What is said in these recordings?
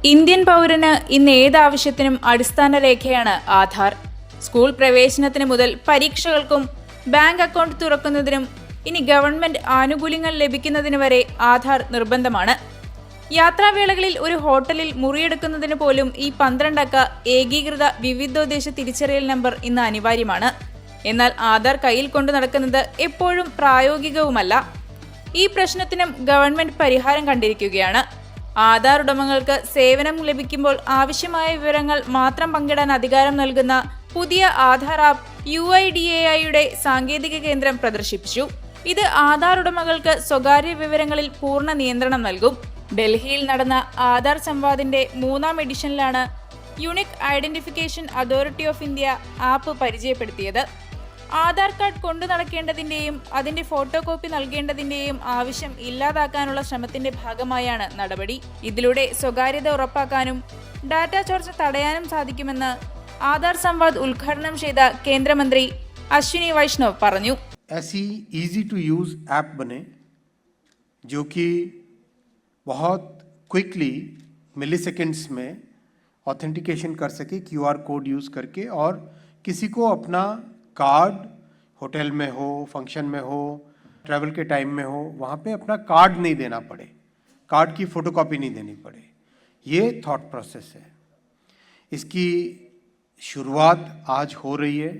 Indian പൗരന് ഇന്ന് ഏതാവശ്യത്തിനും അടിസ്ഥാന രേഖയാണ് ആധാർ. സ്കൂൾ പ്രവേശനത്തിന് മുതൽ പരീക്ഷകൾക്കും ബാങ്ക് അക്കൗണ്ട് തുറക്കുന്നതിനും ഇനി ഗവൺമെന്റ് ആനുകൂല്യങ്ങൾ ലഭിക്കുന്നതിന് വരെ ആധാർ നിർബന്ധമാണ്. യാത്രാവേളകളിൽ ഒരു ഹോട്ടലിൽ മുറിയെടുക്കുന്നതിന് പോലും ഈ 12 അക്ക ഏകീകൃത വിവിധോദ്ദേശ തിരിച്ചറിയൽ നമ്പർ ഇന്ന് അനിവാര്യമാണ്. എന്നാൽ ആധാർ കയ്യിൽ കൊണ്ടു നടക്കുന്നത് എപ്പോഴും പ്രായോഗികവുമല്ല. ഈ പ്രശ്നത്തിനും ഗവൺമെന്റ് പരിഹാരം കണ്ടിരിക്കുകയാണ്. ആധാർ ഉടമകൾക്ക് സേവനം ലഭിക്കുമ്പോൾ ആവശ്യമായ വിവരങ്ങൾ മാത്രം പങ്കിടാൻ അധികാരം നൽകുന്ന പുതിയ ആധാർ ആപ്പ് UIDAIയുടെ സാങ്കേതിക കേന്ദ്രം പ്രദർശിപ്പിച്ചു. ഇത് ആധാർ ഉടമകൾക്ക് സ്വകാര്യ വിവരങ്ങളിൽ പൂർണ്ണ നിയന്ത്രണം നൽകും. ഡൽഹിയിൽ നടന്ന ആധാർ സംവാദിന്റെ 3ാം എഡിഷനിലാണ് unique identification authority of India app പരിചയപ്പെടുത്തിയത്. ആധാർ കാർഡ് കൊണ്ടു നടക്കേണ്ടതിന്റെയും അതിന്റെ ഫോട്ടോ കോപ്പി നൽകേണ്ടതിന്റെയും ആവശ്യം ഇല്ലാതാക്കാനുള്ള ശ്രമത്തിന്റെ ഭാഗമായാണ് നടപടി. ഇതിലൂടെ സ്വകാര്യത ഉറപ്പാക്കാനും ഡാറ്റ ചോർച്ച തടയാനും സാധിക്കുമെന്ന് ആധാർ സംവാദ് ഉദ്ഘാടനം ചെയ്ത കേന്ദ്രമന്ത്രി അശ്വിനി വൈഷ്ണവ് പറഞ്ഞു. ऐसी इजी टू यूज़ ऐप बने जो कि बहुत क्विकली मिलीसेकेंड्स में ऑथेंटिकेशन कर सके QR कोड यूज़ करके, और किसी को अपना कार्ड होटल में हो, फंक्शन में हो, ट्रैवल के टाइम में हो, वहाँ पे अपना कार्ड नहीं देना पड़े, कार्ड की फ़ोटोकॉपी नहीं देनी पड़े. ये थॉट प्रोसेस है. इसकी शुरुआत आज हो रही है.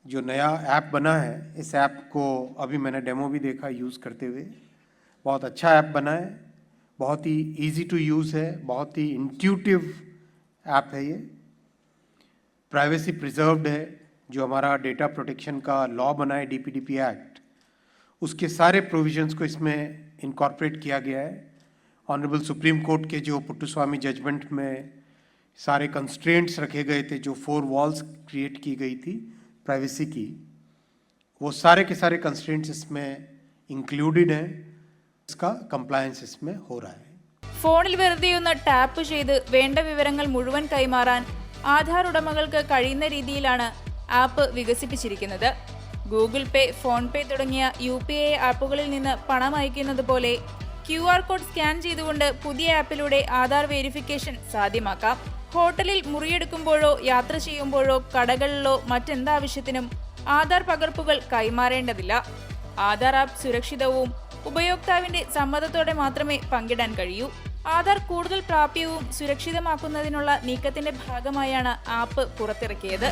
जो नया ऐप बना है, इस ऐप को अभी मैंने डेमो भी देखा यूज़ करते हुए. बहुत अच्छा ऐप बना है, बहुत ही इजी टू यूज़ है, बहुत ही इंट्यूटिव ऐप है. ये प्राइवेसी प्रिजर्व्ड है. जो हमारा डेटा प्रोटेक्शन का लॉ बना है DPDP एक्ट, उसके सारे प्रोविजंस को इसमें इनकॉर्पोरेट किया गया है. ऑनरेबल सुप्रीम कोर्ट के जो पुट्टुस्वामी जजमेंट में सारे कंस्ट्रेंट्स रखे गए थे, जो 4 वॉल्स क्रिएट की गई थी प्राइवेसी की, वो सारे के सारे कंस्ट्रेंट्स इसमें इंक्लूडेड हैं. इसका कंप्लायंस इसमें हो रहा है. ഫോണിൽ വെറുതെ ഒന്ന് ടാപ്പ് ചെയ്ത് വേണ്ട വിവരങ്ങൾ മുഴുവൻ കൈമാറാൻ ആധാർ ഉടമകൾക്ക് കഴിയുന്ന രീതിയിലാണ് ആപ്പ് വികസിപ്പിച്ചിരിക്കുന്നത്. ഗൂഗിൾ പേ, ഫോൺ പേ തുടങ്ങിയ UPI ആപ്പുകളിൽ നിന്ന് പണം അയക്കുന്നത് പോലെ QR കോഡ് സ്കാൻ ചെയ്തുകൊണ്ട് പുതിയ ആപ്പിലൂടെ ആധാർ വെരിഫിക്കേഷൻ സാധ്യമാക്കാം. ഹോട്ടലിൽ മുറിയെടുക്കുമ്പോഴോ യാത്ര ചെയ്യുമ്പോഴോ കടകളിലോ മറ്റെന്താവശ്യത്തിനും ആധാർ പകർപ്പുകൾ കൈമാറേണ്ടതില്ല. ആധാർ ആപ്പ് സുരക്ഷിതവും ഉപയോക്താവിന്റെ സമ്മതത്തോടെ മാത്രമേ പങ്കിടാൻ കഴിയൂ. ആധാർ കൂടുതൽ പ്രാപ്യവും സുരക്ഷിതമാക്കുന്നതിനുള്ള നീക്കത്തിന്റെ ഭാഗമായാണ് ആപ്പ് പുറത്തിറക്കിയത്.